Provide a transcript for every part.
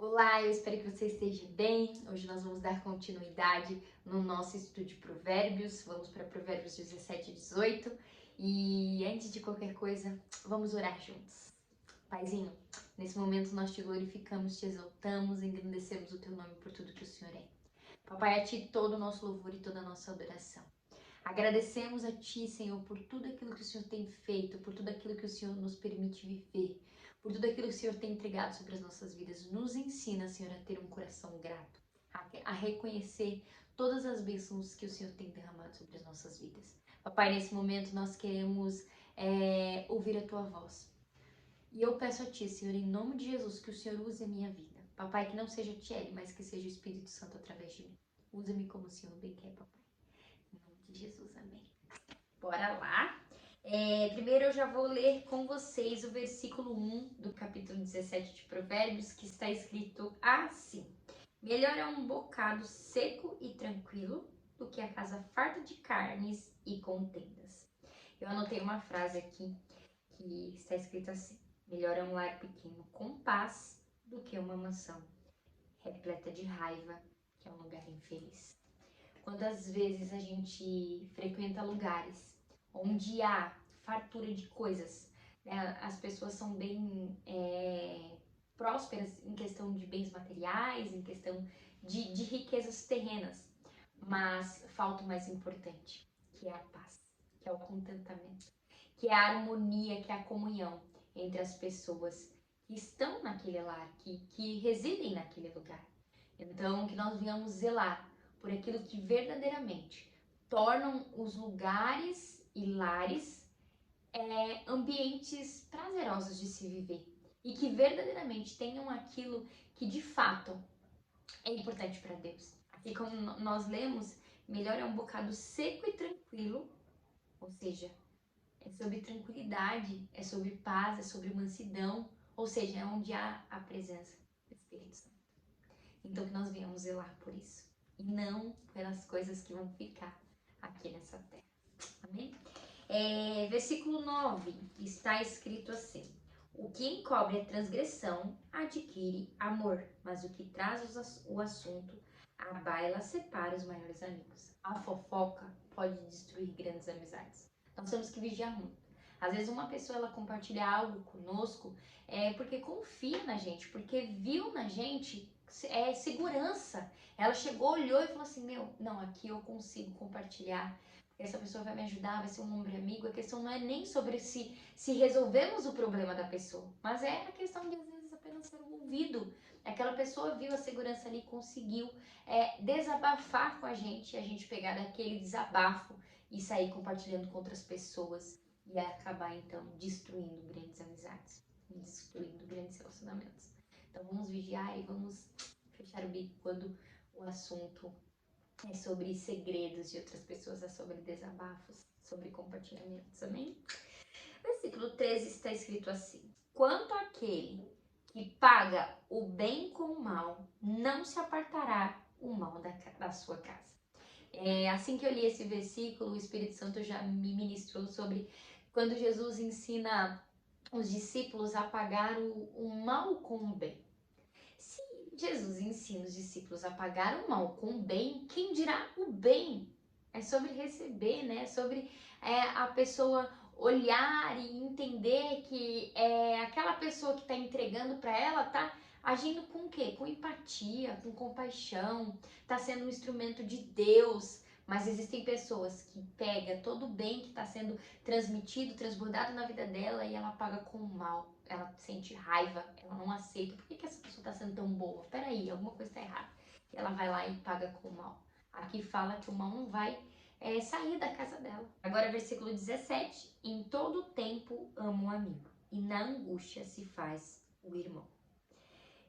Olá, eu espero que você esteja bem. Hoje nós vamos dar continuidade no nosso estudo de Provérbios. Vamos para Provérbios 17 e 18. E antes de qualquer coisa, vamos orar juntos. Paizinho, nesse momento nós te glorificamos, te exaltamos, engrandecemos o teu nome por tudo que o Senhor é. Papai, a ti todo o nosso louvor e toda a nossa adoração. Agradecemos a ti, Senhor, por tudo aquilo que o Senhor tem feito, por tudo aquilo que o Senhor nos permite viver, por tudo aquilo que o Senhor tem entregado sobre as nossas vidas. Nos ensina, Senhor, a ter um coração grato, a reconhecer todas as bênçãos que o Senhor tem derramado sobre as nossas vidas. Papai, nesse momento nós queremos ouvir a tua voz. E eu peço a ti, Senhor, em nome de Jesus, que o Senhor use a minha vida. Papai, que não seja Thierry, mas que seja o Espírito Santo através de mim. Usa-me como o Senhor bem quer, papai. Em nome de Jesus, amém. Bora lá. Primeiro eu já vou ler com vocês o versículo 1 do capítulo 17 de Provérbios, que está escrito assim: melhor é um bocado seco e tranquilo do que a casa farta de carnes e contendas. Eu anotei uma frase aqui que está escrita assim: melhor é um lar pequeno com paz do que uma mansão repleta de raiva, que é um lugar infeliz. Quantas vezes a gente frequenta lugares onde há fartura de coisas, né? As pessoas são bem prósperas em questão de bens materiais, em questão de riquezas terrenas, mas falta o mais importante, que é a paz, que é o contentamento, que é a harmonia, que é a comunhão entre as pessoas que estão naquele lar, que residem naquele lugar. Então, que nós venhamos zelar por aquilo que verdadeiramente tornam os lugares e lares ambientes prazerosos de se viver e que verdadeiramente tenham aquilo que de fato é importante para Deus. Aqui como nós lemos, melhor é um bocado seco e tranquilo, ou seja, é sobre tranquilidade, é sobre paz, é sobre mansidão, ou seja, é onde há a presença do Espírito Santo. Então que nós venhamos zelar por isso e não pelas coisas que vão ficar aqui nessa terra. Amém? Versículo 9 está escrito assim: o que encobre a transgressão adquire amor, mas o que traz o assunto à baila separa os maiores amigos. A fofoca pode destruir grandes amizades. Nós temos que vigiar muito. Às vezes uma pessoa ela compartilha algo conosco porque confia na gente, porque viu na gente segurança. Ela chegou, olhou e falou assim: não, aqui eu consigo compartilhar. Essa pessoa vai me ajudar, vai ser um ombro amigo. A questão não é nem sobre se resolvemos o problema da pessoa, mas é a questão de às vezes apenas ser ouvido. Aquela pessoa viu a segurança ali, conseguiu desabafar com a gente pegar daquele desabafo e sair compartilhando com outras pessoas e acabar então destruindo grandes amizades, destruindo grandes relacionamentos. Então vamos vigiar e vamos fechar o bico quando o assunto é sobre segredos de outras pessoas, é sobre desabafos, sobre compartilhamentos, amém? Versículo 13 está escrito assim: quanto àquele que paga o bem com o mal, não se apartará o mal da sua casa. Assim que eu li esse versículo, o Espírito Santo já me ministrou sobre quando Jesus ensina os discípulos a pagar o mal com o bem. Se Jesus ensina os discípulos a pagar o mal com o bem, quem dirá o bem? É sobre receber, né? É sobre a pessoa olhar e entender que aquela pessoa que está entregando para ela está agindo com o quê? Com empatia, com compaixão, está sendo um instrumento de Deus. Mas existem pessoas que pegam todo o bem que está sendo transmitido, transbordado na vida dela e ela paga com o mal. Ela sente raiva, ela não aceita. Por que essa pessoa está sendo tão boa? Peraí, alguma coisa está errada. E ela vai lá e paga com o mal. Aqui fala que o mal não vai sair da casa dela. Agora, versículo 17. Em todo tempo amo o amigo, e na angústia se faz o irmão.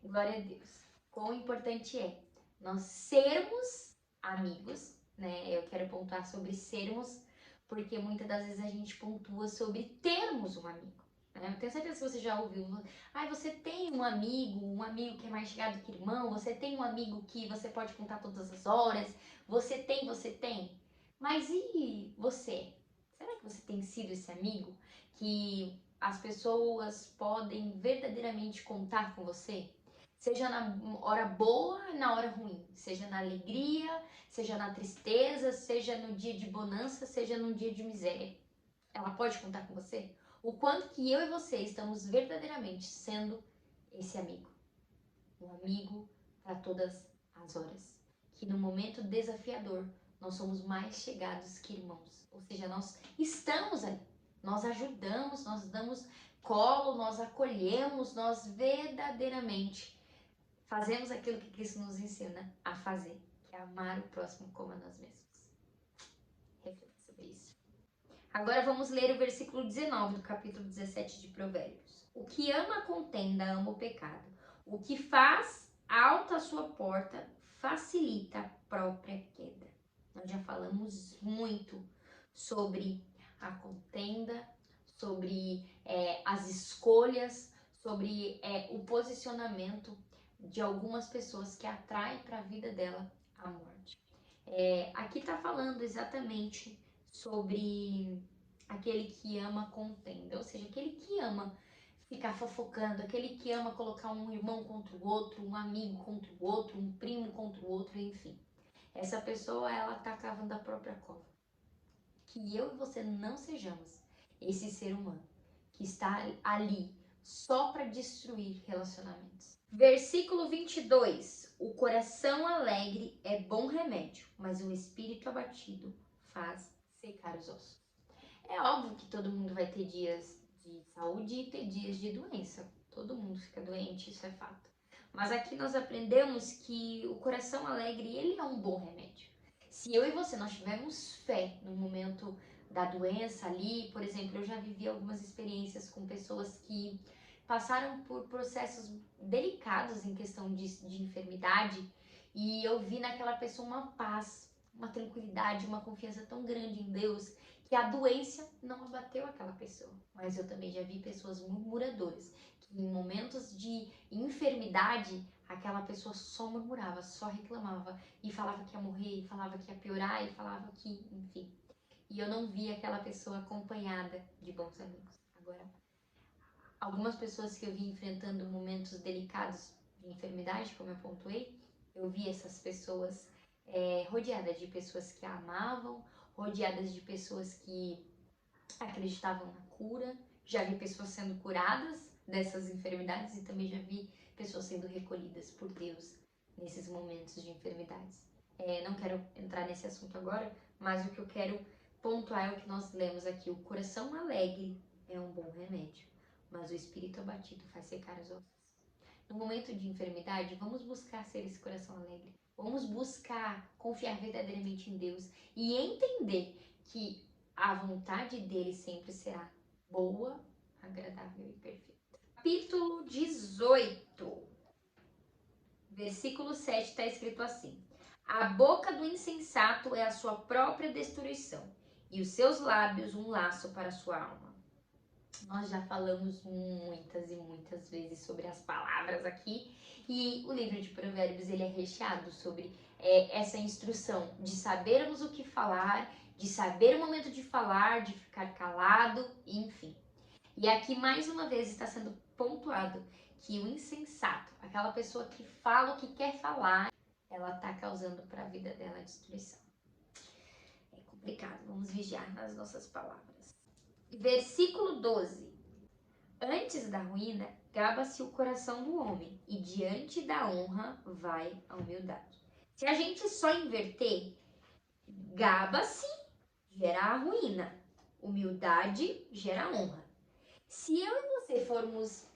Glória a Deus. Quão importante é nós sermos amigos, né? Eu quero pontuar sobre sermos, porque muitas das vezes a gente pontua sobre termos um amigo. Eu tenho certeza que você já ouviu. Você tem um amigo que é mais chegado que irmão, você tem um amigo que você pode contar todas as horas, você tem. Mas e você? Será que você tem sido esse amigo que as pessoas podem verdadeiramente contar com você? Seja na hora boa, na hora ruim. Seja na alegria, seja na tristeza, seja no dia de bonança, seja no dia de miséria. Ela pode contar com você? O quanto que eu e você estamos verdadeiramente sendo esse amigo. Um amigo para todas as horas. Que no momento desafiador, nós somos mais chegados que irmãos. Ou seja, nós estamos ali. Nós ajudamos, nós damos colo, nós acolhemos, nós verdadeiramente fazemos aquilo que Cristo nos ensina a fazer, que é amar o próximo como a nós mesmos. Reflita sobre isso. Agora vamos ler o versículo 19 do capítulo 17 de Provérbios. O que ama a contenda ama o pecado. O que faz alta a sua porta facilita a própria queda. Nós já falamos muito sobre a contenda, sobre as escolhas, sobre o posicionamento de algumas pessoas que atraem para a vida dela a morte. Aqui está falando exatamente sobre aquele que ama contenda, ou seja, aquele que ama ficar fofocando, aquele que ama colocar um irmão contra o outro, um amigo contra o outro, um primo contra o outro, enfim. Essa pessoa, ela tá cavando a própria cova. Que eu e você não sejamos esse ser humano que está ali só para destruir relacionamentos. Versículo 22. O coração alegre é bom remédio, mas o espírito abatido faz secar os ossos. É óbvio que todo mundo vai ter dias de saúde e ter dias de doença. Todo mundo fica doente, isso é fato. Mas aqui nós aprendemos que o coração alegre, ele é um bom remédio. Se eu e você nós tivermos fé no momento da doença ali, por exemplo, eu já vivi algumas experiências com pessoas que passaram por processos delicados em questão de enfermidade e eu vi naquela pessoa uma paz, uma tranquilidade, uma confiança tão grande em Deus que a doença não abateu aquela pessoa. Mas eu também já vi pessoas murmuradoras, que em momentos de enfermidade, aquela pessoa só murmurava, só reclamava, e falava que ia morrer, e falava que ia piorar, e falava que, enfim. E eu não vi aquela pessoa acompanhada de bons amigos. Agora, algumas pessoas que eu vi enfrentando momentos delicados de enfermidade, como eu pontuei, eu vi essas pessoas rodeadas de pessoas que a amavam, rodeadas de pessoas que acreditavam na cura. Já vi pessoas sendo curadas dessas enfermidades e também já vi pessoas sendo recolhidas por Deus nesses momentos de enfermidades. Não quero entrar nesse assunto agora, mas o que eu quero pontuar é o que nós lemos aqui. O coração alegre é um bom remédio, mas o espírito abatido faz secar os ossos. No momento de enfermidade, vamos buscar ser esse coração alegre. Vamos buscar confiar verdadeiramente em Deus e entender que a vontade dele sempre será boa, agradável e perfeita. Capítulo 18, versículo 7 está escrito assim: a boca do insensato é a sua própria destruição, e os seus lábios um laço para a sua alma. Nós já falamos muitas e muitas vezes sobre as palavras aqui, e o livro de Provérbios ele é recheado sobre essa instrução de sabermos o que falar, de saber o momento de falar, de ficar calado, enfim. E aqui mais uma vez está sendo pontuado que o insensato, aquela pessoa que fala o que quer falar, ela está causando para a vida dela a destruição. É complicado, vamos vigiar nas nossas palavras. Versículo 12. Antes da ruína, gaba-se o coração do homem, e diante da honra vai a humildade. Se a gente só inverter, gaba-se gera a ruína, humildade gera honra. Se eu e você formos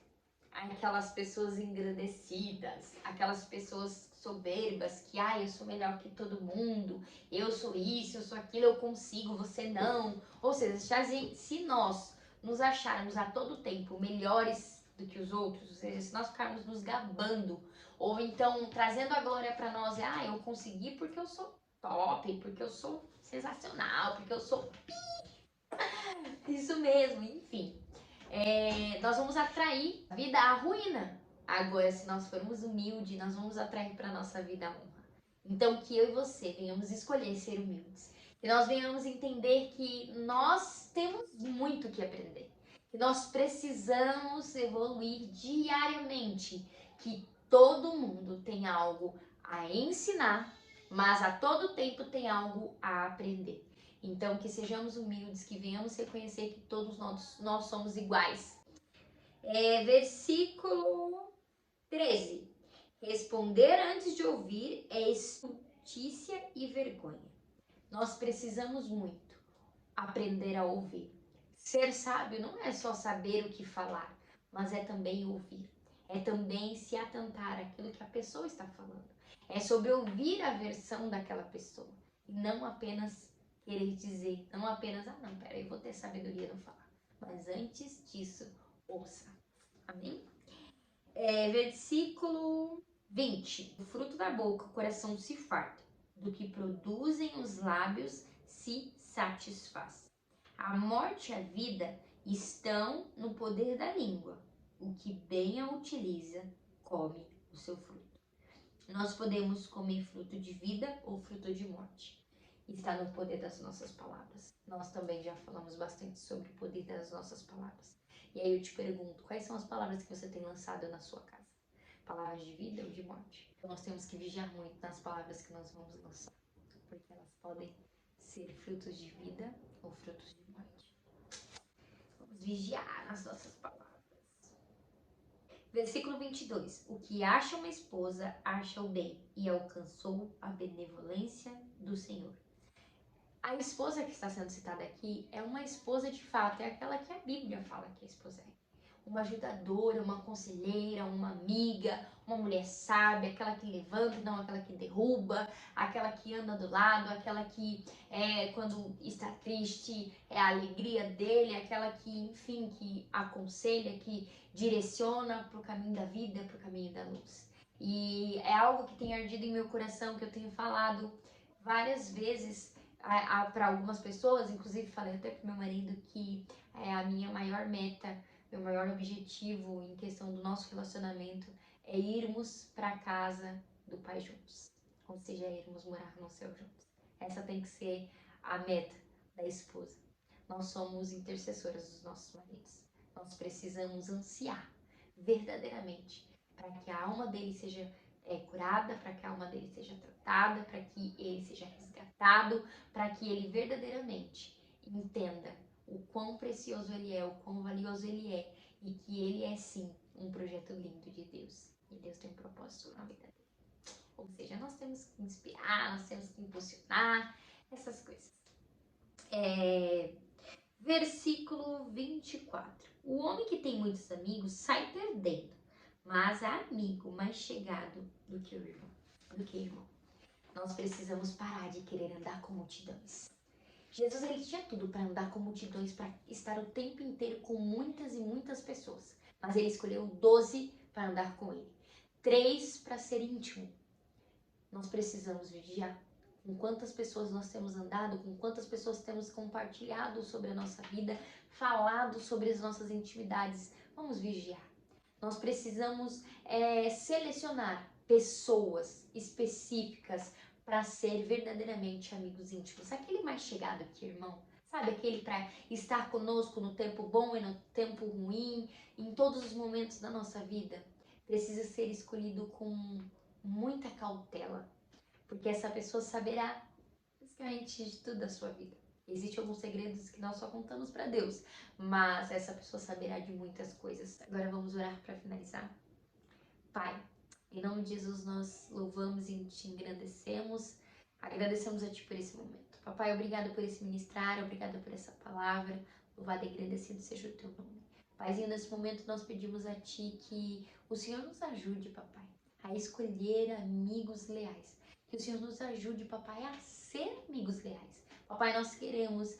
aquelas pessoas engrandecidas, aquelas pessoas soberbas que, eu sou melhor que todo mundo, eu sou isso, eu sou aquilo, eu consigo, você não. Ou seja, se nós nos acharmos a todo tempo melhores do que os outros, ou seja, se nós ficarmos nos gabando, ou então trazendo a glória para nós, eu consegui porque eu sou top, porque eu sou sensacional, porque eu sou isso mesmo, enfim. Nós vamos atrair a vida à ruína. Agora, se nós formos humildes, nós vamos atrair para nossa vida a honra. Então, que eu e você venhamos escolher ser humildes. Que nós venhamos entender que nós temos muito que aprender. Que nós precisamos evoluir diariamente. Que todo mundo tem algo a ensinar, mas a todo tempo tem algo a aprender. Então, que sejamos humildes, que venhamos reconhecer que todos nós somos iguais. Versículo 13. Responder antes de ouvir é estultícia e vergonha. Nós precisamos muito aprender a ouvir. Ser sábio não é só saber o que falar, mas é também ouvir. É também se atentar àquilo que a pessoa está falando. É sobre ouvir a versão daquela pessoa. E não apenas querer dizer, não apenas, não, peraí, eu vou ter sabedoria no falar. Mas antes disso, ouça. Amém? Versículo 20. Do fruto da boca o coração se farta, do que produzem os lábios se satisfaz. A morte e a vida estão no poder da língua. O que bem a utiliza, come o seu fruto. Nós podemos comer fruto de vida ou fruto de morte. Está no poder das nossas palavras. Nós também já falamos bastante sobre o poder das nossas palavras. E aí eu te pergunto, quais são as palavras que você tem lançado na sua casa? Palavras de vida ou de morte? Então nós temos que vigiar muito nas palavras que nós vamos lançar, porque elas podem ser frutos de vida ou frutos de morte. Vamos vigiar nas nossas palavras. Versículo 22. O que acha uma esposa, acha o bem e alcançou a benevolência do Senhor. A esposa que está sendo citada aqui é uma esposa de fato, é aquela que a Bíblia fala que a esposa é. Uma ajudadora, uma conselheira, uma amiga, uma mulher sábia, aquela que levanta, não aquela que derruba, aquela que anda do lado, aquela que quando está triste é a alegria dele, aquela que, enfim, que aconselha, que direciona para o caminho da vida, para o caminho da luz. E é algo que tem ardido em meu coração, que eu tenho falado várias vezes para algumas pessoas, inclusive falei até pro meu marido que a minha maior meta, meu maior objetivo em questão do nosso relacionamento é irmos para casa do Pai juntos, ou seja, irmos morar no céu juntos. Essa tem que ser a meta da esposa. Nós somos intercessoras dos nossos maridos. Nós precisamos ansiar verdadeiramente para que a alma dele seja curada, para que a alma dele seja tratada, para que ele seja resgatado, para que ele verdadeiramente entenda o quão precioso ele é, o quão valioso ele é e que ele é sim um projeto lindo de Deus. E Deus tem um propósito na vida dele. Ou seja, nós temos que inspirar, nós temos que impulsionar, essas coisas. Versículo 24. O homem que tem muitos amigos sai perdendo, mas há amigo mais chegado do que o irmão. Nós precisamos parar de querer andar com multidões. Jesus ele tinha tudo para andar com multidões, para estar o tempo inteiro com muitas e muitas pessoas. Mas ele escolheu 12 para andar com ele. 3 para ser íntimo. Nós precisamos vigiar com quantas pessoas nós temos andado, com quantas pessoas temos compartilhado sobre a nossa vida, falado sobre as nossas intimidades. Vamos vigiar. Nós precisamos selecionar pessoas específicas para ser verdadeiramente amigos íntimos. Aquele mais chegado aqui, irmão. Sabe, aquele para estar conosco no tempo bom e no tempo ruim, em todos os momentos da nossa vida. Precisa ser escolhido com muita cautela, porque essa pessoa saberá basicamente de tudo da sua vida. Existem alguns segredos que nós só contamos para Deus, mas essa pessoa saberá de muitas coisas. Agora vamos orar para finalizar. Pai, em nome de Jesus nós louvamos e te engrandecemos. Agradecemos a Ti por esse momento. Papai, obrigado por esse ministrar, obrigado por essa palavra. Louvado e agradecido seja o Teu nome. Paizinho, nesse momento nós pedimos a Ti que o Senhor nos ajude, papai, a escolher amigos leais. Que o Senhor nos ajude, papai, a ser amigos leais. Papai, nós queremos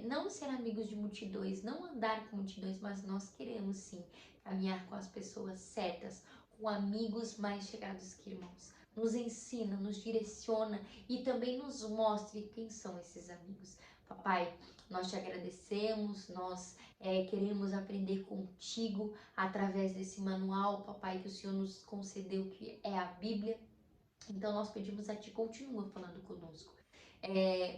não ser amigos de multidões, não andar com multidões, mas nós queremos sim caminhar com as pessoas certas, com amigos mais chegados que irmãos. Nos ensina, nos direciona e também nos mostre quem são esses amigos. Papai, nós te agradecemos, nós queremos aprender contigo através desse manual, papai, que o Senhor nos concedeu, que é a Bíblia. Então nós pedimos a Ti, continua falando conosco,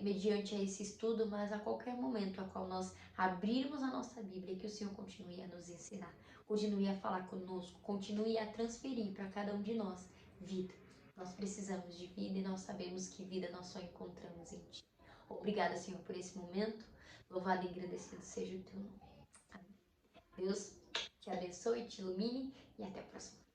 mediante esse estudo, mas a qualquer momento a qual nós abrirmos a nossa Bíblia, que o Senhor continue a nos ensinar. continue a falar conosco, continue a transferir para cada um de nós vida. Nós precisamos de vida e nós sabemos que vida nós só encontramos em Ti. Obrigada, Senhor, por esse momento. Louvado e agradecido seja o Teu nome. Amém. Deus te abençoe, te ilumine e até a próxima.